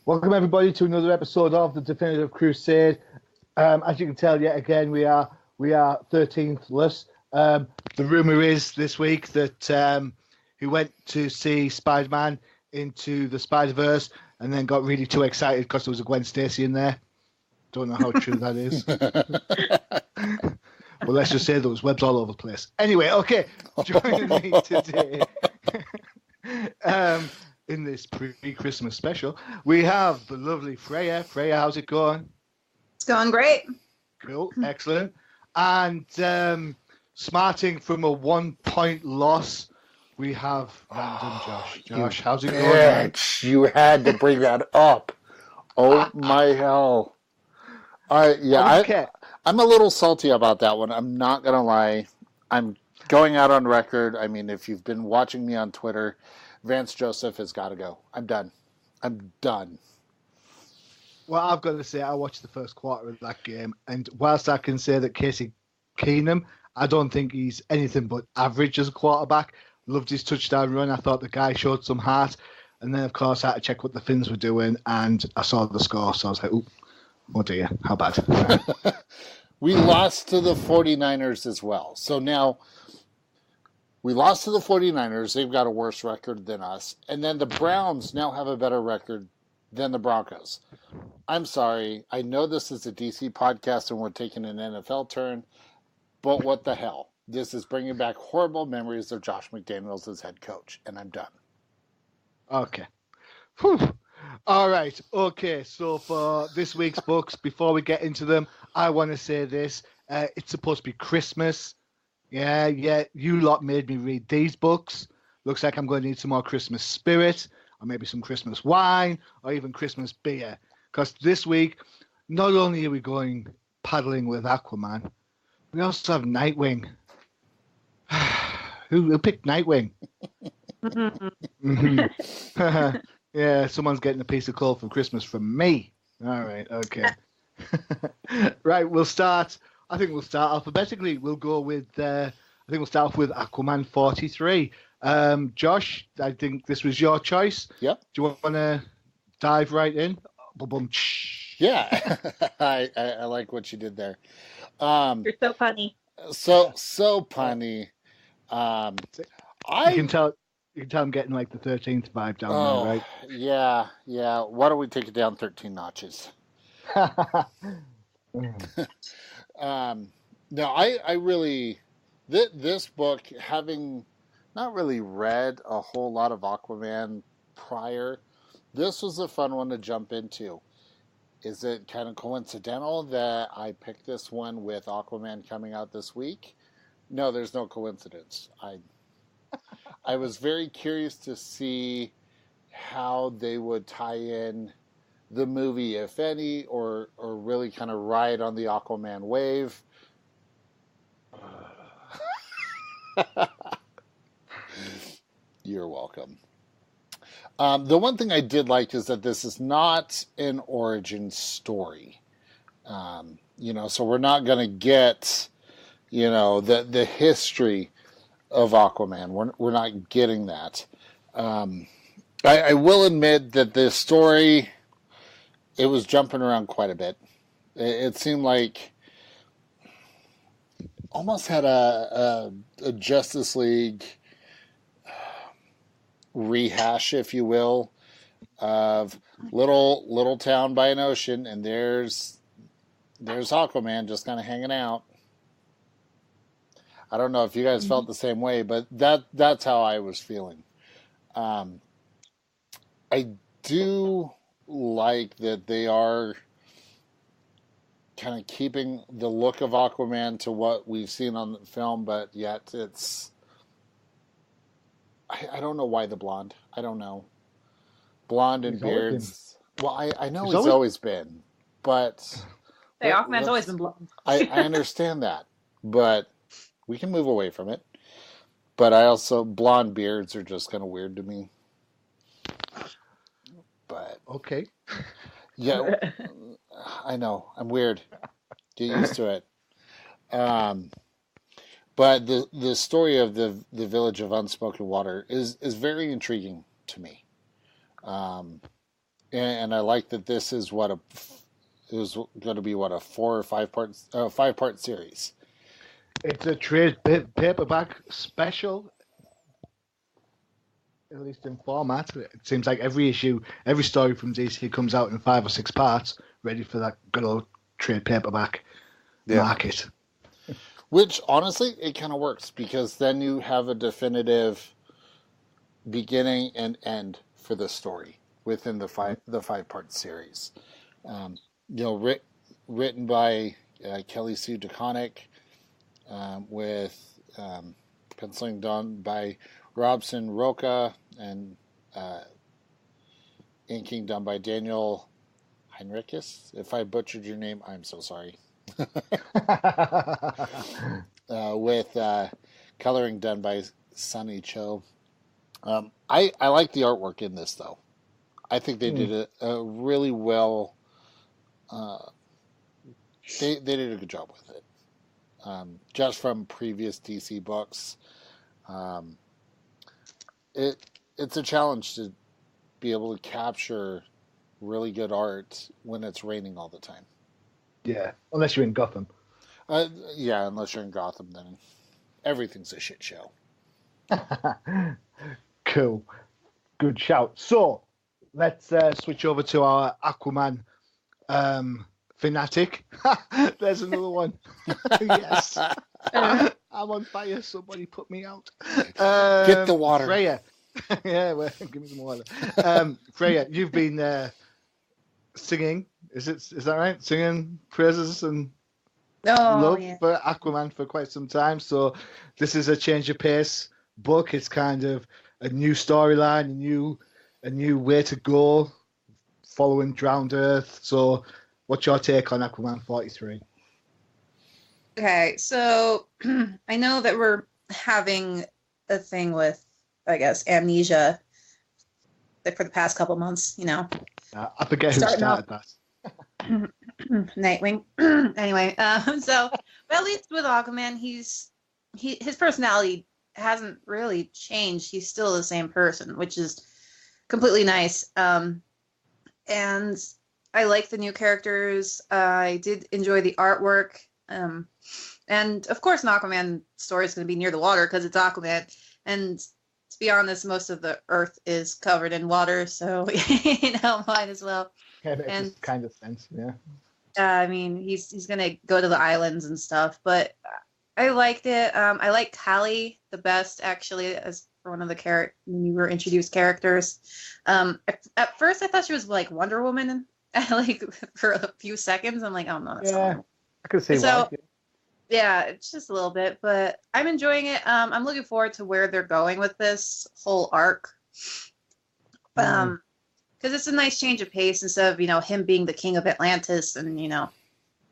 Welcome everybody to another episode of the Definitive Crusade. As you can tell, yet again we are 13th-less. The rumor is this week that he went to see Spider-Man into the Spider-Verse and then got really too excited because there was a Gwen Stacy in there. Don't know how true that is. Well, let's just say there was webs all over the place. Anyway, okay, joining me today in this pre-Christmas special, we have the lovely Freyja. Freyja, how's it going? It's going great. Cool, excellent. And smarting from a 1-point loss, we have random Josh. Josh, how's it going? Bitch, you had to bring that up. Oh my hell! I'm a little salty about that one. I'm not gonna lie. I'm going out on record. I mean, if you've been watching me on Twitter, Vance Joseph has got to go. I'm done. Well, I've got to say, I watched the first quarter of that game, and whilst I can say that Casey Keenum, I don't think he's anything but average as a quarterback. Loved his touchdown run. I thought the guy showed some heart. And then, of course, I had to check what the Finns were doing, and I saw the score, so I was like, oh dear, how bad. We lost to the 49ers as well. So now, we lost to the 49ers. They've got a worse record than us. And then the Browns now have a better record than the Broncos. I'm sorry. I know this is a DC podcast and we're taking an NFL turn, but what the hell? This is bringing back horrible memories of Josh McDaniels as head coach, and I'm done. Okay. Whew. All right. Okay. So for this week's books, before we get into them, I want to say this. It's supposed to be Christmas. Yeah. You lot made me read these books. Looks like I'm going to need some more Christmas spirit, or maybe some Christmas wine, or even Christmas beer. Because this week, not only are we going paddling with Aquaman, we also have Nightwing. Who picked Nightwing? Mm-hmm. Yeah, someone's getting a piece of coal for Christmas from me. All right, okay. Right, we'll start. I think we'll start alphabetically. We'll go with. I think we'll start off with Aquaman 43. Josh, I think this was your choice. Yep. Do you want to dive right in? Yeah, I like what you did there. You're so funny. So punny. You can tell I'm getting like the 13th vibe down there, right? Yeah. Why don't we take it down 13 notches? No, I really, this book, having not really read a whole lot of Aquaman prior, this was a fun one to jump into. Is it kind of coincidental that I picked this one with Aquaman coming out this week? No, there's no coincidence. I was very curious to see how they would tie in the movie, if any, or really kind of ride on the Aquaman wave. You're welcome. The one thing I did like is that this is not an origin story. So we're not going to get, the history of Aquaman. We're not getting that. I will admit that the story, it was jumping around quite a bit. It seemed like almost had a Justice League rehash, if you will, of little town by an ocean, and there's Aquaman just kind of hanging out. I don't know if you guys felt the same way, but that's how I was feeling. I do like that they are kind of keeping the look of Aquaman to what we've seen on the film, but yet it's... I don't know why the blonde. I don't know. Blonde and beards. Well, I know he's always been, but... Hey, Aquaman's always been blonde. I understand that, but we can move away from it. But I also... Blonde beards are just kind of weird to me. But... Okay. Yeah, I know. I'm weird. Get used to it. But the story of the village of Unspoken Water is very intriguing to me. And I like that this is it was going to be a 4 or 5 part series. It's a trade paperback special, at least in format. It seems like every issue, every story from DC comes out in 5 or 6 parts, ready for that good old trade paperback market. Which, honestly, it kind of works, because then you have a definitive beginning and end for the story within the 5-part series. Written by Kelly Sue DeConnick, with penciling done by Robson Roca, and inking done by Daniel Heinrichs. If I butchered your name, I'm so sorry. With coloring done by Sonny Cho. I like the artwork in this, though. I think they did a really well. They did a good job with it. Just from previous DC books, it's a challenge to be able to capture really good art when it's raining all the time. Yeah, unless you're in Gotham. Unless you're in Gotham, then everything's a shit show. Cool. Good shout. So, let's switch over to our Aquaman fanatic. There's another one. Yes. I'm on fire. Somebody put me out. Get the water. Freyja. Yeah, well, give me some water. Freyja, you've been singing. Is that right? Singing praises and love for Aquaman for quite some time. So this is a change of pace book. It's kind of a new storyline, a new way to go, following Drowned Earth. So what's your take on Aquaman 43? Okay, so I know that we're having a thing with, I guess, amnesia for the past couple months, I forget who started that. Nightwing. Anyway, but at least with Aquaman, his personality hasn't really changed. He's still the same person, which is completely nice. And I like the new characters. I did enjoy the artwork. And of course, an Aquaman story is going to be near the water because it's Aquaman. And to be honest, most of the Earth is covered in water, so might as well. Yeah, it kind of sense, yeah. I mean, he's gonna go to the islands and stuff, but I liked it. I like Callie the best, actually, as for one of the newer introduced characters. At first, I thought she was like Wonder Woman, like for a few seconds. I'm like, oh no, that's not. I could say so. Yeah, it's just a little bit, but I'm enjoying it. I'm looking forward to where they're going with this whole arc. Because it's a nice change of pace instead of, him being the king of Atlantis and,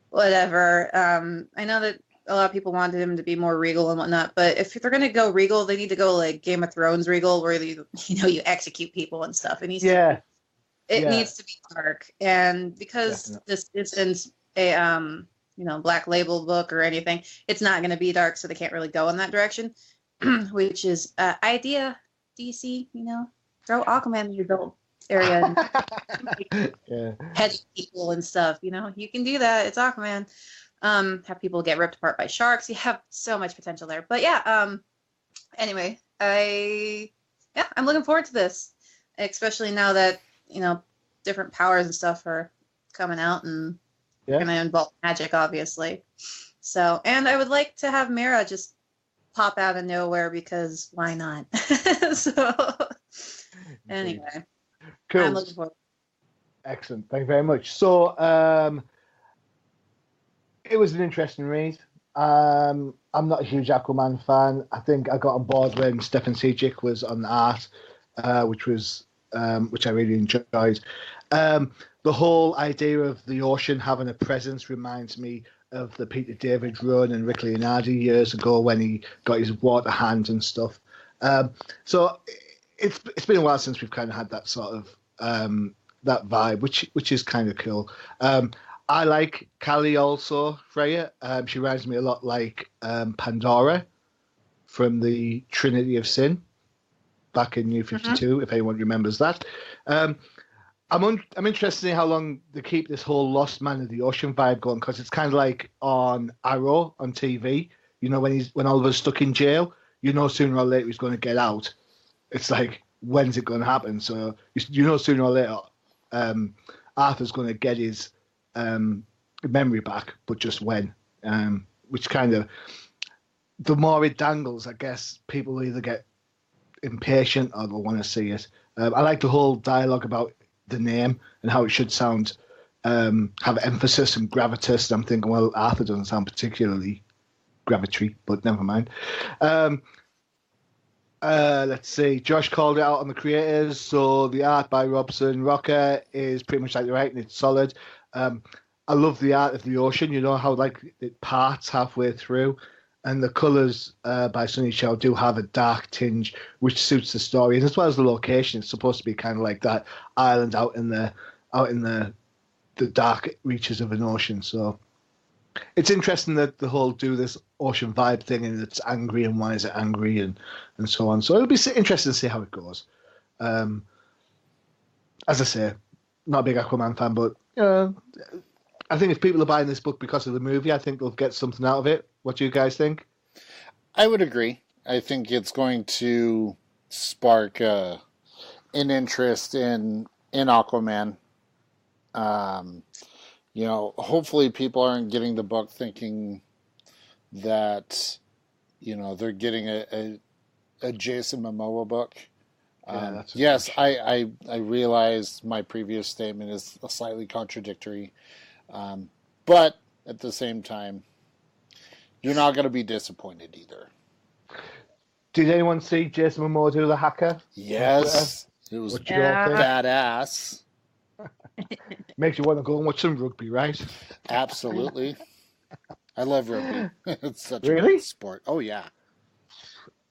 whatever. I know that a lot of people wanted him to be more regal and whatnot, but if they're going to go regal, they need to go like Game of Thrones regal, where you execute people and stuff. It needs to be dark. And because this isn't a Black Label book or anything, it's not going to be dark, so they can't really go in that direction, which is idea DC, throw Aquaman in your adult area and hedge people and stuff, you can do that. It's Aquaman. Have people get ripped apart by sharks. You have so much potential there. But anyway, I'm looking forward to this, especially now that, different powers and stuff are coming out and going to involve magic, obviously. So, and I would like to have Mera just pop out of nowhere, because why not? So, anyway, cool. I'm looking forward. Excellent. Thank you very much. So, it was an interesting read. I'm not a huge Aquaman fan. I think I got on board when Stefan Sejic was on the art, which I really enjoyed. The whole idea of the ocean having a presence reminds me of the Peter David run and Rick Leonardi years ago when he got his water hands and stuff. So it's been a while since we've kind of had that sort of that vibe, which is kind of cool. I like Callie also, Freyja. She reminds me a lot like Pandora from the Trinity of Sin back in New 52, if anyone remembers that. I'm interested in how long they keep this whole Lost Man of the Ocean vibe going, because it's kind of like on Arrow on TV. You know, when Oliver's stuck in jail, you know sooner or later he's going to get out. It's like, when's it going to happen? So you know sooner or later Arthur's going to get his memory back, but just when. Which kind of, the more it dangles, I guess people either get impatient or they'll want to see it. I like the whole dialogue about the name and how it should sound, have emphasis and gravitas. I'm thinking, well, Arthur doesn't sound particularly gravitary, but never mind. Let's see. Josh called it out on the creators. So the art by Robson Rocker is pretty much like the writing. It's solid. I love the art of the ocean. You know how like it parts halfway through, and the colours by Sunny Chow do have a dark tinge, which suits the story, and as well as the location. It's supposed to be kind of like that island out in the dark reaches of an ocean. So it's interesting that the whole do this ocean vibe thing, and it's angry, and why is it angry, and so on. So it'll be interesting to see how it goes. As I say, not a big Aquaman fan, but I think if people are buying this book because of the movie, I think they'll get something out of it. What do you guys think? I would agree. I think it's going to spark an interest in Aquaman. Hopefully people aren't getting the book thinking that, they're getting a Jason Momoa book. Yes, I realize my previous statement is slightly contradictory. But at the same time, you're not going to be disappointed either. Did anyone see Jason Momoa do the hacker? Yes. It was badass. Makes you want to go and watch some rugby, right? Absolutely. I love rugby. It's such a Really? good sport. Oh, yeah.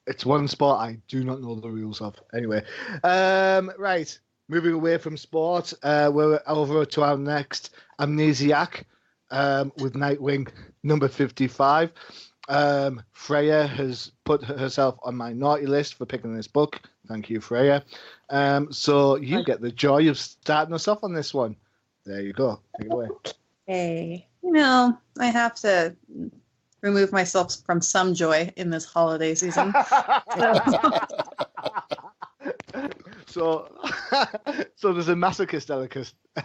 It's one sport I do not know the rules of. Anyway, right. Moving away from sport, we're over to our next Amnesiac with Nightwing number 55. Freyja has put herself on my naughty list for picking this book. Thank you, Freyja. So you get the joy of starting us off on this one. There you go. Take it away. Hey, I have to remove myself from some joy in this holiday season. So there's a masochist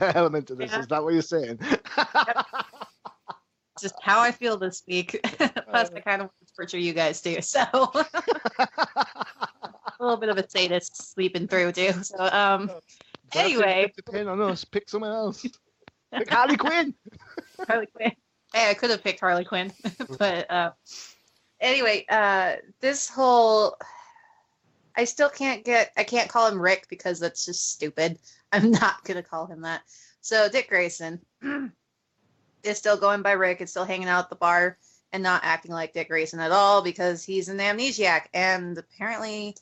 element to this. Yeah. Is that what you're saying? Yep. Just how I feel this week. Plus, I kind of want to torture you guys too. So a little bit of a sadist sleeping through too. So anyway, the pin on us. Pick someone else. Pick Harley Quinn. Harley Quinn. Hey, I could have picked Harley Quinn, but anyway, this whole. I can't call him Rick because that's just stupid. I'm not going to call him that. So Dick Grayson is still going by Rick. It's still hanging out at the bar and not acting like Dick Grayson at all because he's an amnesiac. And apparently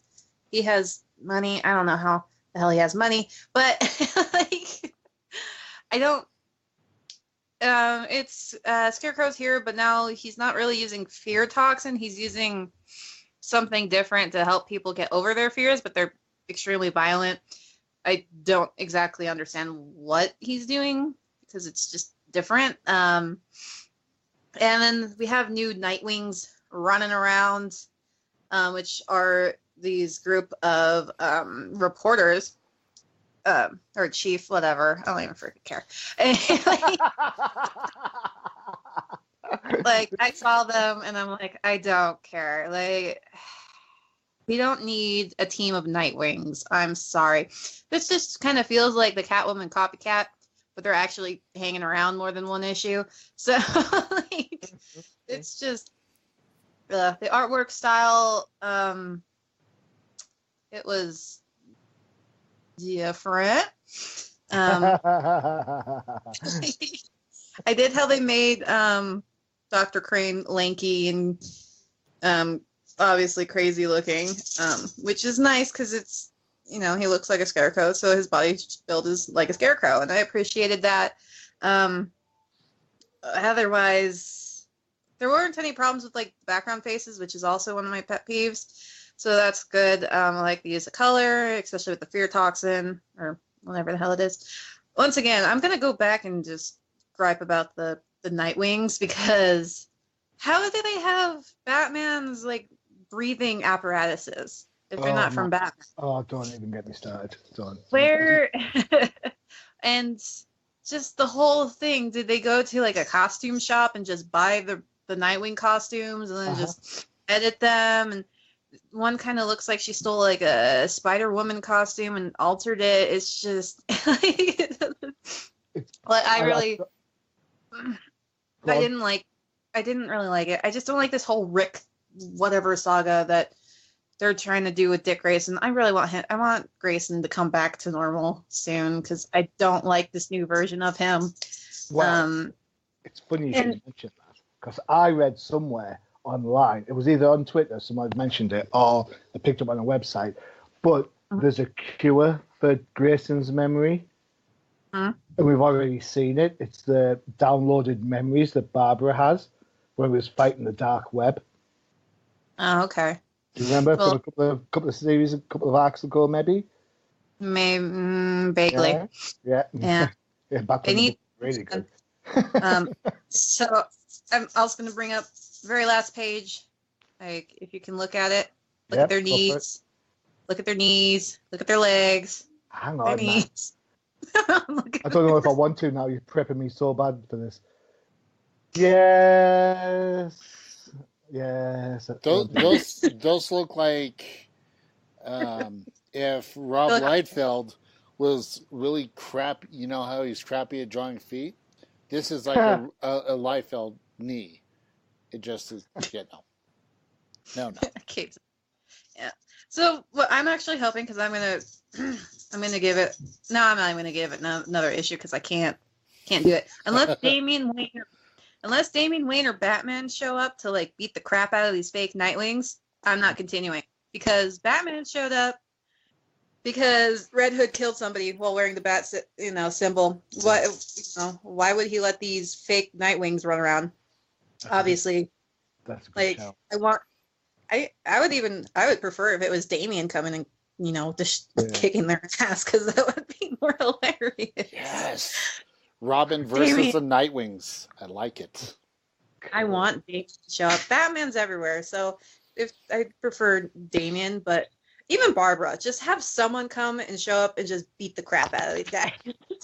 he has money. I don't know how the hell he has money, but I don't. It's Scarecrow's here, but now he's not really using fear toxin. He's using something different to help people get over their fears, but they're extremely violent. I don't exactly understand what he's doing because it's just different. And then we have new Nightwings running around, which are these group of reporters, or chief, whatever. I don't even freaking care. Like, I saw them and I'm like, I don't care. Like, we don't need a team of Nightwings. I'm sorry. This just kind of feels like the Catwoman copycat, but they're actually hanging around more than one issue. So, like, it's just the artwork style. It was different. I did how they made Dr. Crane lanky and obviously crazy looking, which is nice because it's, he looks like a scarecrow, so his body build is like a scarecrow, and I appreciated that. Otherwise, there weren't any problems with like background faces, which is also one of my pet peeves, so that's good. I like the use of color, especially with the fear toxin, or whatever the hell it is. Once again, I'm gonna go back and just gripe about the Nightwings, because how do they have Batman's like breathing apparatuses if they're not from Batman? Oh, don't even get me started. Don't. Where and just the whole thing, did they go to like a costume shop and just buy the Nightwing costumes and then just edit them? And one kind of looks like she stole like a Spider-Woman costume and altered it. It's just like, I didn't really like it. I just don't like this whole Rick whatever saga that they're trying to do with Dick Grayson. I really want him. I want Grayson to come back to normal soon, because I don't like this new version of him. Well, it's funny you should mention that, because I read somewhere online, it was either on Twitter, someone mentioned it, or I picked up on a website, but there's a cure for Grayson's memory, and we've already seen it. It's the downloaded memories that Barbara has when we was fighting the dark web. Oh, okay. Do you remember from a couple of series, a couple of arcs ago, maybe? Maybe vaguely. Yeah. Yeah. Back when it was really good. So I'm also going to bring up the very last page. Like, if you can look at it, look at their knees, look at their knees, look at their legs. Hang on, knees. I don't know if I want to now. You're prepping me so bad for this. Yes. Those look like if Rob Liefeld was really crap. You know how he's crappy at drawing feet? This is like a Liefeld knee. It just is, no. Yeah. So what I'm actually hoping, because I'm gonna give it. No, I'm not even gonna give it another issue, because I can't do it unless Damian Wayne or Batman show up to like beat the crap out of these fake Nightwings. I'm not continuing, because Batman showed up because Red Hood killed somebody while wearing the bat, symbol. Why would he let these fake Nightwings run around? Obviously, that's a good shout. I would prefer if it was Damian coming and just kicking their ass, because that would be more hilarious. Yes, Robin versus the Nightwings. I like it. I want Damian to show up. Batman's everywhere, so if I prefer Damian, but even Barbara, just have someone come and show up and just beat the crap out of these guys.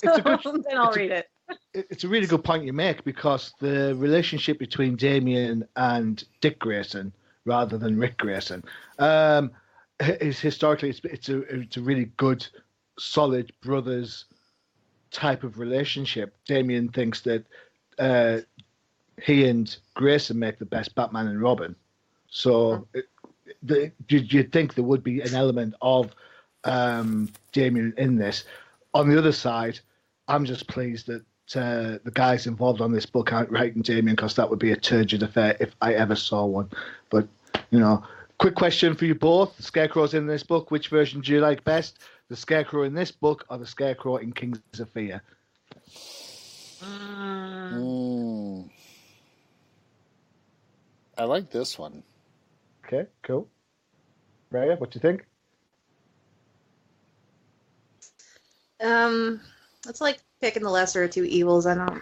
Then I'll read it. It's a really good point you make, because the relationship between Damian and Dick Grayson, rather than Rick Grayson, is historically it's a really good, solid brothers type of relationship. Damian thinks that he and Grayson make the best Batman and Robin. So you'd think there would be an element of Damian in this. On the other side, I'm just pleased that the guys involved on this book aren't writing Damian, because that would be a turgid affair if I ever saw one. But, quick question for you both. The Scarecrow's in this book. Which version do you like best? The Scarecrow in this book or the Scarecrow in Kings of Fear? I like this one. Okay, cool. Freyja, what do you think? It's like picking the lesser of two evils. I don't.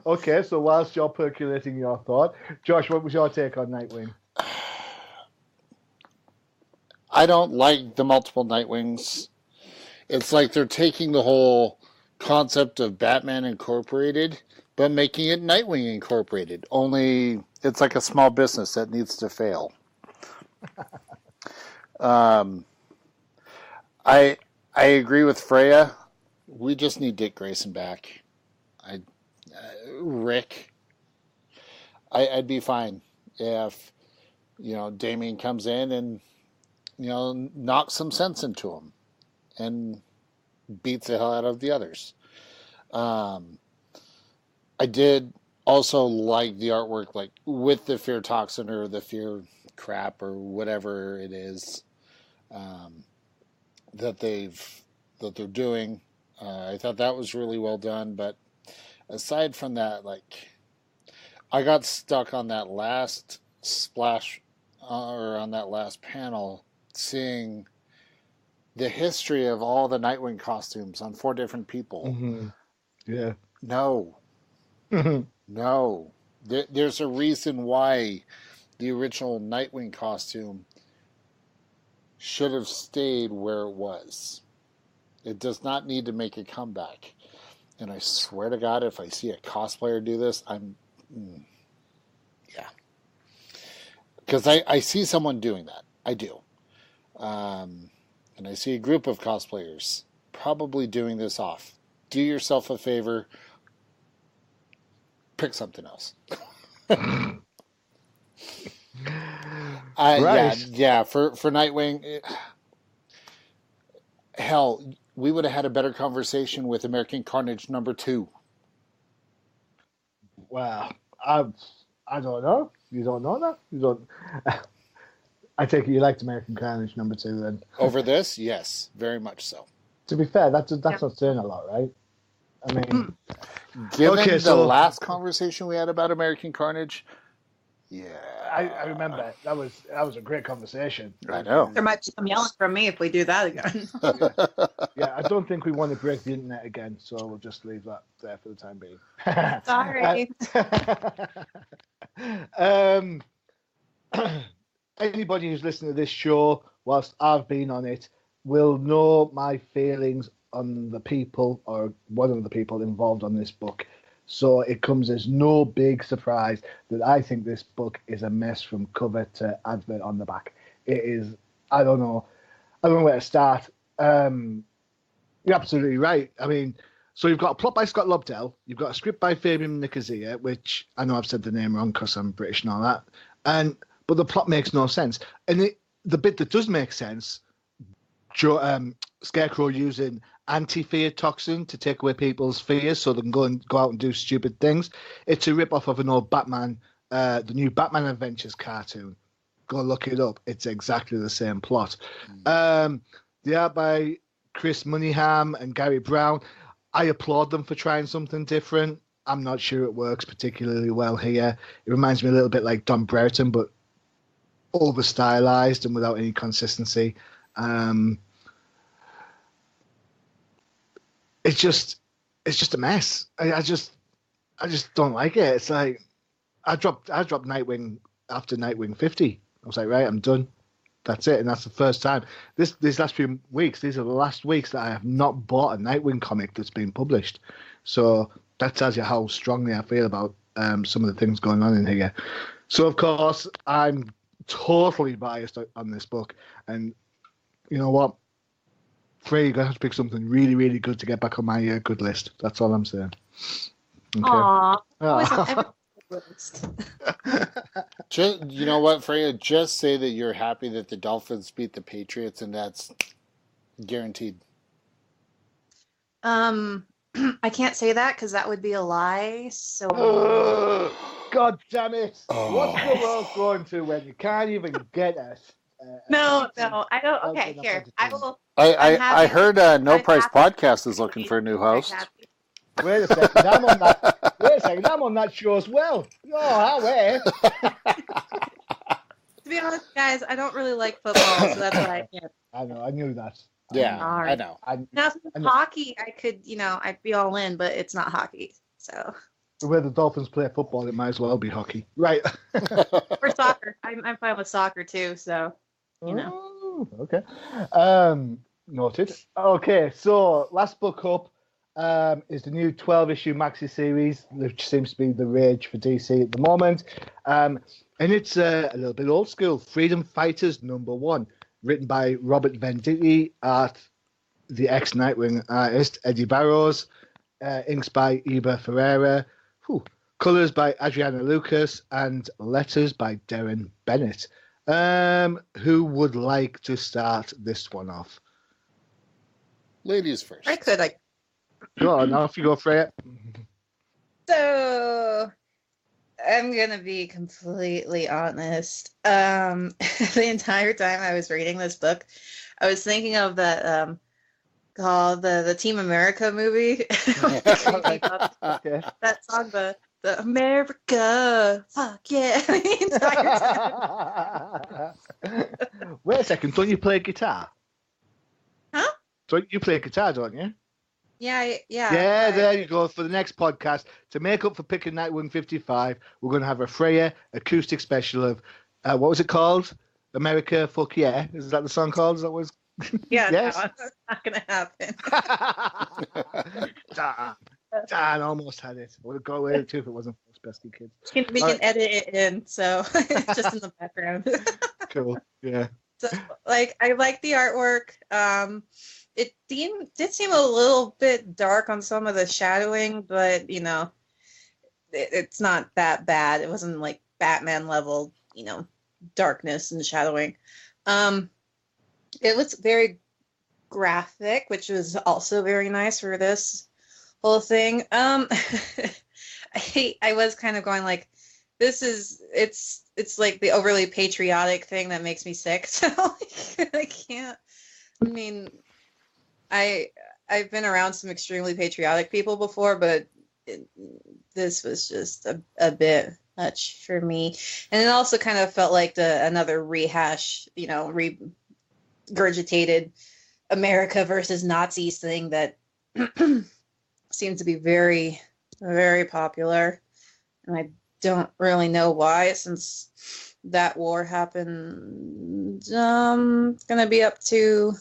Okay, so whilst you're percolating your thought, Josh, what was your take on Nightwing? I don't like the multiple Nightwings. It's like they're taking the whole concept of Batman Incorporated, but making it Nightwing Incorporated. Only it's like a small business that needs to fail. I agree with Freyja. We just need Dick Grayson back. Rick. I'd be fine if Damian comes in and knocks some sense into him and beats the hell out of the others. I did also like the artwork, like with the fear toxin or the fear crap or whatever it is that they're doing. I thought that was really well done, but aside from that, like I got stuck on that last splash or on that last panel, seeing the history of all the Nightwing costumes on 4 different people. Mm-hmm. Yeah. No. No. There's a reason why the original Nightwing costume should have stayed where it was. It does not need to make a comeback. And I swear to God, if I see a cosplayer do this, yeah. Because I see someone doing that. I do. And I see a group of cosplayers probably doing this off. Do yourself a favor. Pick something else. Right. Yeah. For Nightwing, hell, we would have had a better conversation with American Carnage #2. Well, I don't know. You don't know that? You don't. I take it you liked American Carnage #2 then. Over this, yes, very much so. To be fair, that's not saying a lot, right? I mean, given the last conversation we had about American Carnage, yeah, I remember that was a great conversation. I know. There might be some yelling from me if we do that again. Yeah, I don't think we want to break the internet again, so we'll just leave that there for the time being. Sorry. Anybody who's listening to this show, whilst I've been on it, will know my feelings on the people, or one of the people involved on this book. So it comes as no big surprise that I think this book is a mess from cover to advert on the back. It is, I don't know where to start. You're absolutely right. I mean, so you've got a plot by Scott Lobdell, you've got a script by Fabian Nicozia, which I know I've said the name wrong because I'm British and all that, but the plot makes no sense. And the bit that does make sense, Scarecrow using anti-fear toxin to take away people's fears so they can go out and do stupid things. It's a rip-off of an old Batman, the new Batman Adventures cartoon. Go look it up. It's exactly the same plot. The art by Chris Moneyham and Gary Brown. I applaud them for trying something different. I'm not sure it works particularly well here. It reminds me a little bit like Don Brereton, but over-stylized and without any consistency. It's just a mess. I just don't like it. It's like I dropped Nightwing after Nightwing 50. I was like, right, I'm done. That's it, and that's the first time. These last few weeks, these are the last weeks that I have not bought a Nightwing comic that's been published. So that tells you how strongly I feel about some of the things going on in here. So of course, I'm totally biased on this book, and you know what? Freyja, you're gonna have to pick something really, really good to get back on my good list. That's all I'm saying. Okay. Aww. You know what, Freyja? Just say that you're happy that the Dolphins beat the Patriots, and that's guaranteed. I can't say that because that would be a lie. So. God damn it! What's the world going to when you can't even get it? No, I don't. Okay, here I will. I heard No Price Podcast is looking for a new host. Wait a second, I'm on that show as well. Oh, wait. To be honest, guys, I don't really like football, so that's why I can't. I know, I knew that. Yeah, I know. Now, hockey, I could, I'd be all in, but it's not hockey, so. The way the Dolphins play football, it might as well be hockey, right? Or soccer. I'm fine with soccer too, so. Oh, okay. Noted. Okay, so last book up is the new 12-issue maxi series, which seems to be the rage for DC at the moment. And it's a little bit old school. Freedom Fighters #1, written by Robert Venditti, art the ex-Nightwing artist Eddie Barrows, inks by Iber Ferreira, colours by Adriana Lucas, and letters by Darren Bennett. Who would like to start this one off? Ladies first. I could. Go on, off you go, Freya. So, I'm gonna be completely honest. The entire time I was reading this book, I was thinking of that called the Team America movie. Okay. That song, the America, fuck yeah, the entire time. Wait a second, don't you play guitar? So you play guitar, don't you? Yeah. Yeah, there you go. For the next podcast, to make up for picking Night 155, we're going to have a Freyja acoustic special of, what was it called? America, Fuck Yeah. Is that the song called? Is that what it's... Yeah, Yes? no, that's not going to happen. Dan almost had it. I would have got away with it too if it wasn't for Pesky Kids. We can edit it in, so it's just in the background. Cool, yeah. So, like, I like the artwork. It did seem a little bit dark on some of the shadowing, but, you know, it's not that bad. It wasn't like Batman level, you know, darkness and shadowing. It was very graphic, which was also very nice for this whole thing. I was kind of going like, it's like the overly patriotic thing that makes me sick. So I can't. I mean, I've been around some extremely patriotic people before, but this was just a bit much for me. And it also kind of felt like another rehash, you know, regurgitated America versus Nazis thing that seems to be very, very popular. And I don't really know why, since that war happened. It's going to be up to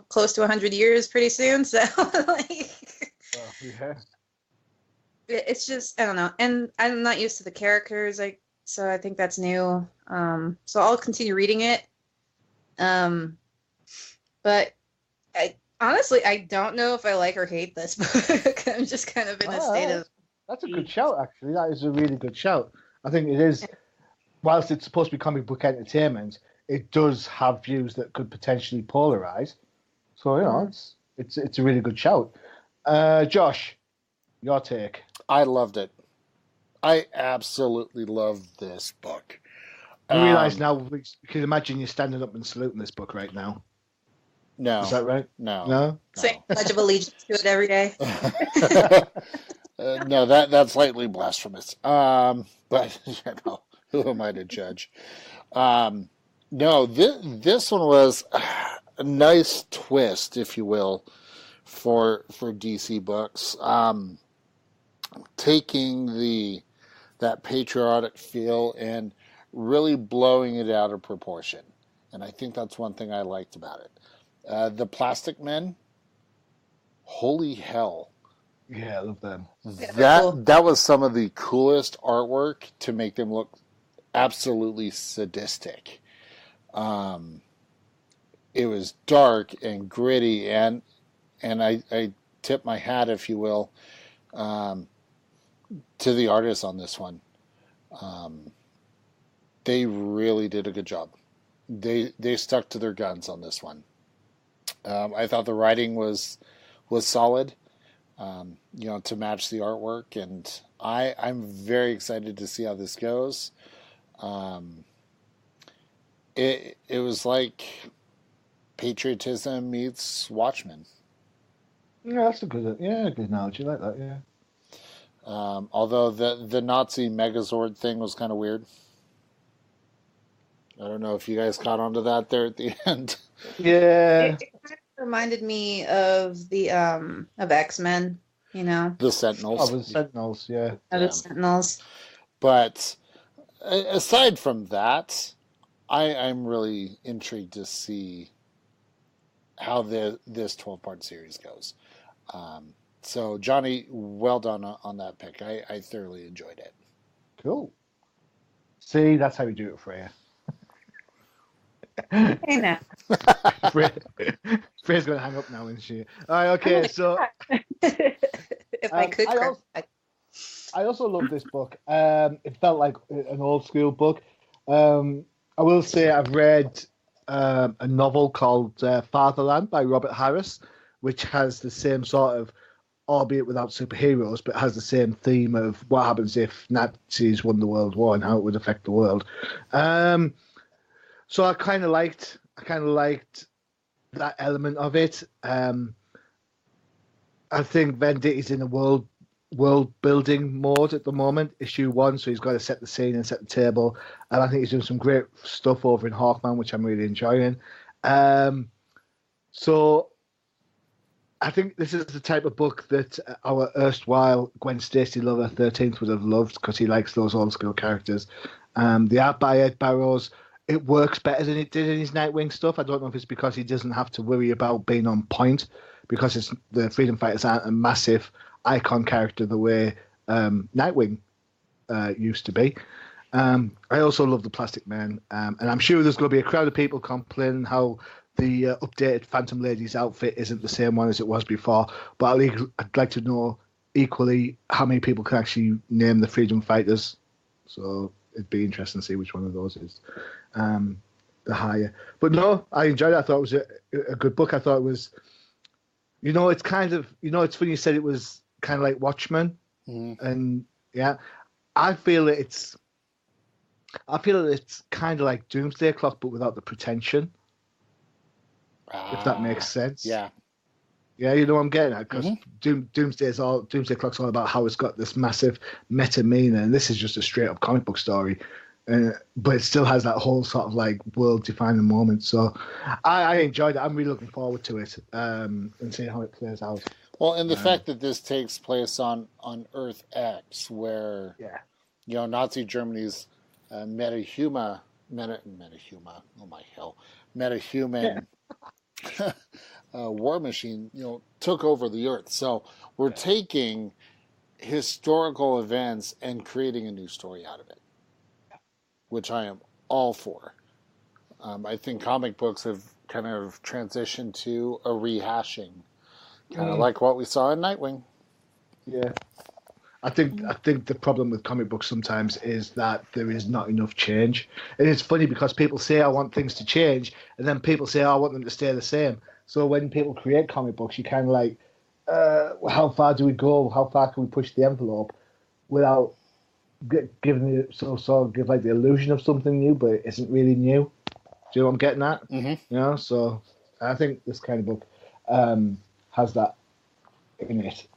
close to 100 years pretty soon. So, like, Yeah. It's just, I don't know. And I'm not used to the characters, so I think that's new. So I'll continue reading it. But honestly, I don't know if I like or hate this book. I'm just kind of in a state of... That's a good shout, actually. That is a really good shout. I think it is, whilst it's supposed to be comic book entertainment, it does have views that could potentially polarize. So, you know, it's a really good shout. Josh, your take. I loved it. I absolutely loved this book. I realise now, we can imagine you standing up and saluting this book right now. No. Is that right? No. Saying Pledge of Allegiance to it every day. No, that's slightly blasphemous. But, you know, who am I to judge? No, this one was a nice twist, if you will, for DC books. Taking that patriotic feel and really blowing it out of proportion. And I think that's one thing I liked about it. The Plastic Men, holy hell. Yeah, I love them. That was some of the coolest artwork to make them look absolutely sadistic. It was dark and gritty, and I tip my hat, if you will, to the artists on this one. They really did a good job. They stuck to their guns on this one. I thought the writing was solid, you know, to match the artwork, and I'm very excited to see how this goes. It was like patriotism meets Watchmen. Yeah, that's a good analogy. I like that, yeah. Although the Nazi Megazord thing was kind of weird. I don't know if you guys caught onto that there at the end. Yeah. It kind of reminded me of the of X-Men, you know. The Sentinels. Oh, the Sentinels, yeah. The Sentinels. But aside from that, I'm really intrigued to see how this 12-part series goes. So, Johnny, well done on that pick. I thoroughly enjoyed it. Cool. See, that's how we do it, Freyja. Hey, now. Freyja's going to hang up now, isn't she? All right, okay, so... If I could... I also love this book. It felt like an old-school book. I will say I've read a novel called Fatherland by Robert Harris, which has the same sort of, albeit without superheroes, but has the same theme of what happens if Nazis won the World War and how it would affect the world. So I kind of liked that element of it. I think Venditti's in a world building mode at the moment, issue 1, so he's got to set the scene and set the table. And I think he's doing some great stuff over in Hawkman, which I'm really enjoying. So I think this is the type of book that our erstwhile Gwen Stacy lover 13th would have loved because he likes those old school characters. The art by Ed Barrows, it works better than it did in his Nightwing stuff. I don't know if it's because he doesn't have to worry about being on point, because the Freedom Fighters aren't a massive icon character the way Nightwing used to be. I also love the Plastic Man, and I'm sure there's going to be a crowd of people complaining how the updated Phantom Lady's outfit isn't the same one as it was before. But I'd like to know equally how many people can actually name the Freedom Fighters. So it'd be interesting to see which one of those is the higher. But no, I enjoyed it. I thought it was a good book. I thought it was, it's kind of, it's funny you said it was kind of like Watchmen. And yeah, I feel it's kind of like Doomsday Clock, but without the pretension. If that makes sense. Yeah. Yeah, you know what I'm getting at, because Doomsday Clock's all about how it's got this massive meta meaning, and this is just a straight up comic book story, but it still has that whole sort of like world defining moment. So I enjoyed it. I'm really looking forward to it and seeing how it plays out. Well, and the fact that this takes place on Earth X, where Nazi Germany's metahuman, war machine, took over the Earth. So we're taking historical events and creating a new story out of it, which I am all for. I think comic books have kind of transitioned to a rehashing, kind of like what we saw in Nightwing. Yeah. I think the problem with comic books sometimes is that there is not enough change. And it's funny because people say, I want things to change, and then people say, I want them to stay the same. So when people create comic books, you kind of like, how far do we go? How far can we push the envelope without giving it give like the illusion of something new, but it isn't really new? Do you know what I'm getting at? Mm-hmm. So I think this kind of book has that in it.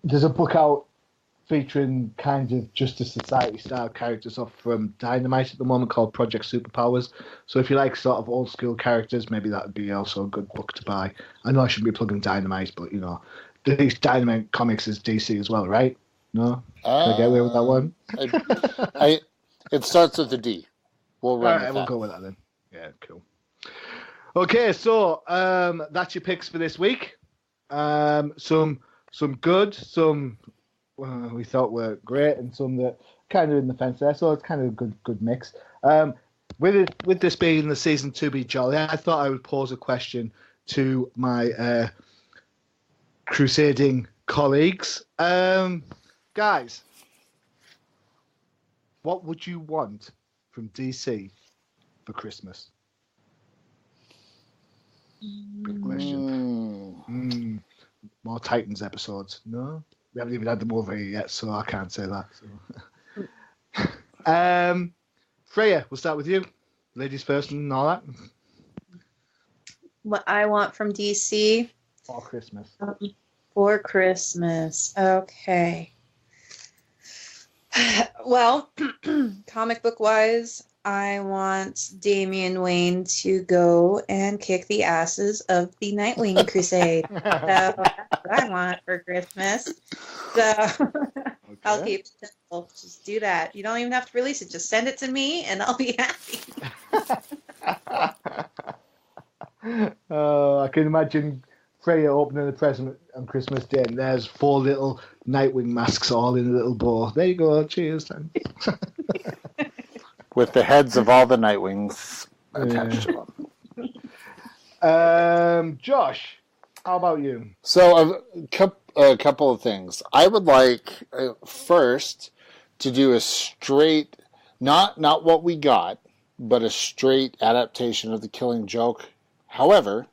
There's a book out featuring kind of Justice Society style characters off from Dynamite at the moment called Project Superpowers. So if you like sort of old school characters, maybe that would be also a good book to buy. I know I shouldn't be plugging Dynamite, but these Dynamite comics is DC as well, right? No? Can I get away with that one? It starts with a D. We'll run with that. We'll go with that then. Yeah, cool. Okay, so that's your picks for this week. Some good, some we thought were great, and some that kind of in the fence there. So it's kind of a good mix. With this being the season to be jolly, I thought I would pose a question to my crusading colleagues. Guys, what would you want from DC for Christmas? Good question. More Titans episodes. No? We haven't even had them over here yet, so I can't say that. So. Freyja, we'll start with you. Ladies first and all that. What I want from DC for Christmas. For Christmas. Okay. Well, comic book wise, I want Damian Wayne to go and kick the asses of the Nightwing Crusade. So that's what I want for Christmas. So I'll keep it simple. Just do that. You don't even have to release it. Just send it to me and I'll be happy. I can imagine Freyja opening the present on Christmas Day and there's 4 little Nightwing masks all in a little bow. There you go. Cheers, then. With the heads of all the Nightwings attached to them. Josh, how about you? So a couple of things. I would like first to do a straight, not what we got, but a straight adaptation of The Killing Joke. However,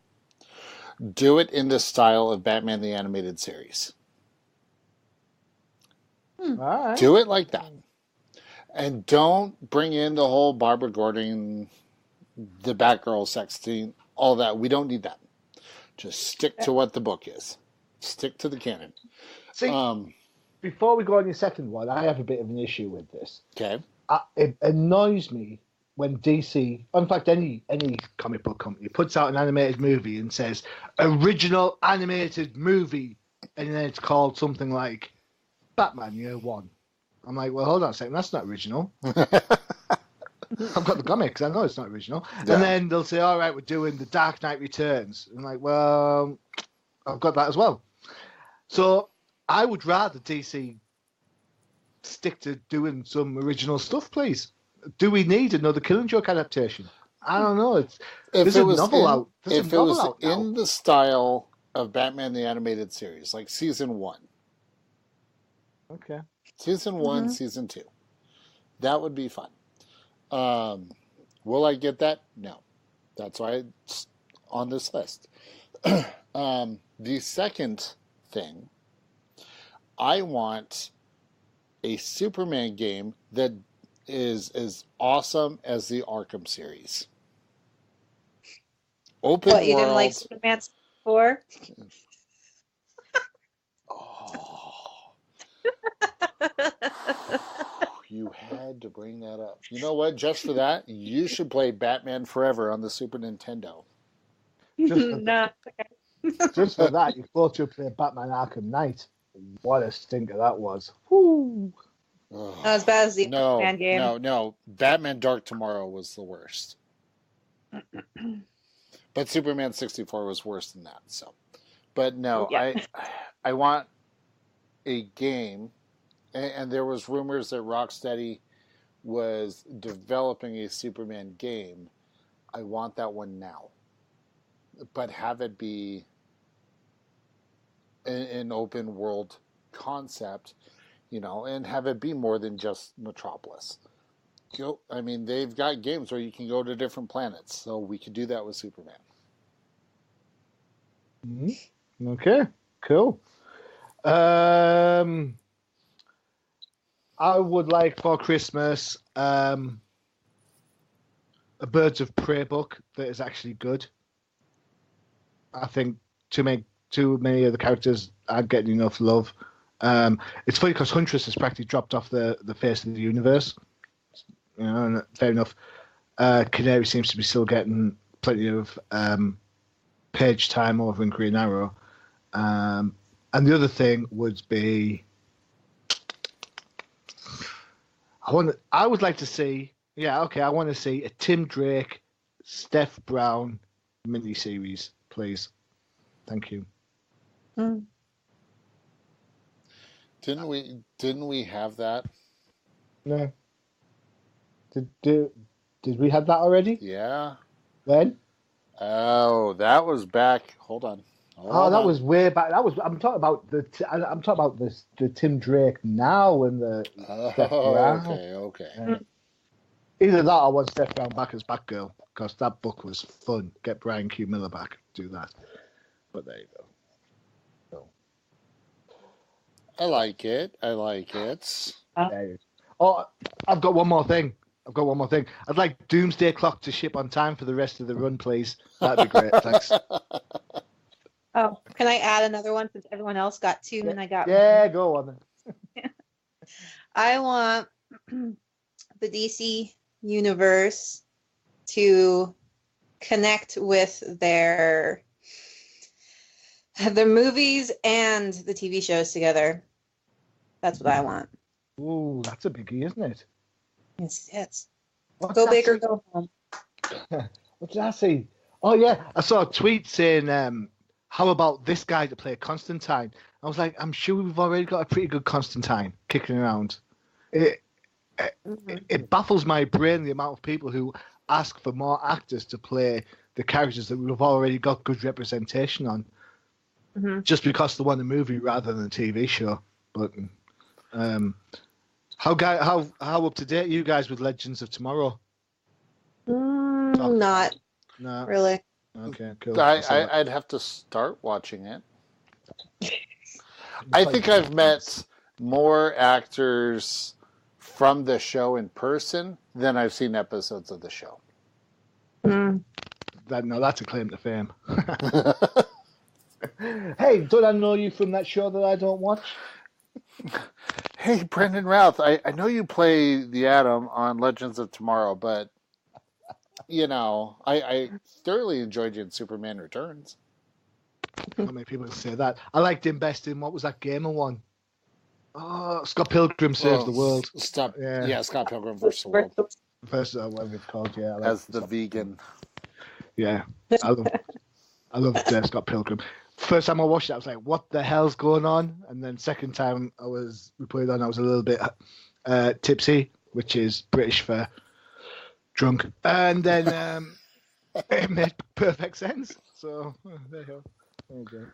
do it in the style of Batman the Animated Series. All right. Do it like that. And don't bring in the whole Barbara Gordon, the Batgirl sex scene, all that. We don't need that. Just stick to what the book is. Stick to the canon. See, before we go on your second one, I have a bit of an issue with this. Okay. It annoys me when DC, in fact, any comic book company puts out an animated movie and says original animated movie, and then it's called something like Batman Year One. I'm like, well, hold on a second, that's not original. I've got the comics, I know it's not original. Yeah. And then they'll say, all right, we're doing The Dark Knight Returns. I'm like, well, I've got that as well. So I would rather DC stick to doing some original stuff, please. Do we need another Killing Joke adaptation? I don't know. There's a novel out. If it was in the style of Batman the Animated Series, like season 1. Okay. Season 1, season 2. That would be fun. Will I get that? No. That's why it's on this list. The second thing, I want a Superman game that is as awesome as the Arkham series. Open world. You didn't like Superman 4? You had to bring that up. You know what? Just for that, you should play Batman Forever on the Super Nintendo. Just for that, you thought you'd play Batman Arkham Knight. What a stinker that was. Woo. Not as bad as the Batman game. No. Batman Dark Tomorrow was the worst. But Superman 64 was worse than that. So, but no, yeah. I want a game. And there was rumors that Rocksteady was developing a Superman game. I want that one now. But have it be an open world concept, and have it be more than just Metropolis. I mean, they've got games where you can go to different planets, so we could do that with Superman. Okay, cool. I would like for Christmas a Birds of Prey book that is actually good. I think too many of the characters aren't getting enough love. It's funny because Huntress has practically dropped off the face of the universe. And fair enough. Canary seems to be still getting plenty of page time over in Green Arrow. And the other thing would be, I would like to see, I want to see a Tim Drake, Steph Brown miniseries, please. Thank you. Didn't we have that? No. Did we have that already? Yeah. When? Oh, that was back. Hold on. That was way back. I'm talking about the Tim Drake now and the Steph Brown. Okay. Either that or want Steph Brown back as Batgirl, because that book was fun. Get Brian Q. Miller back, do that. But there you go. I like it. Oh, I've got one more thing. I'd like Doomsday Clock to ship on time for the rest of the run, please. That'd be great. Thanks. Oh, can I add another one since everyone else got two and I got one? Yeah, go on then. I want the DC universe to connect with their movies and the TV shows together. That's what I want. Ooh, that's a biggie, isn't it? Yes. Go big or go home. What did I see? Oh, yeah. I saw a tweet saying, how about this guy to play Constantine? I was like, I'm sure we've already got a pretty good Constantine kicking around. It baffles my brain the amount of people who ask for more actors to play the characters that we've already got good representation on. Just because they want a movie rather than a TV show. But how up to date are you guys with Legends of Tomorrow? Not really. Okay, cool. I'd have to start watching it. I think I've met more actors from the show in person than I've seen episodes of the show. That's a claim to fame. Hey, don't I know you from that show that I don't watch? Hey, Brendan Routh, I know you play the Atom on Legends of Tomorrow, but you know, I thoroughly enjoyed you in Superman Returns. Not many people can say that. I liked him best in, what was that Gamer one? Oh, Scott Pilgrim Saves the World. Scott Pilgrim versus the World. First, whatever it's called, yeah. As the vegan. Yeah, I loved Scott Pilgrim. First time I watched it, I was like, "What the hell's going on?" And then second time we put it on, I was a little bit tipsy, which is British for drunk, and then it made perfect sense. So there you go. Okay.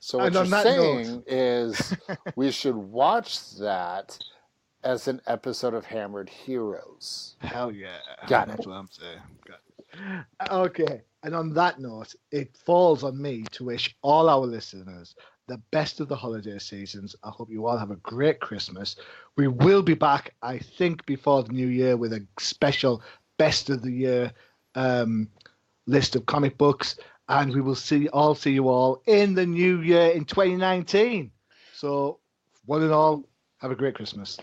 So what you're saying is we should watch that as an episode of Hammered Heroes. Hell yeah. Got it. That's what I'm saying. Got it. Okay. And on that note, it falls on me to wish all our listeners the best of the holiday seasons. I hope you all have a great Christmas. We will be back, I think, before the new year with a special best of the year list of comic books. And we will see you all in the new year in 2019. So, one and all, have a great Christmas.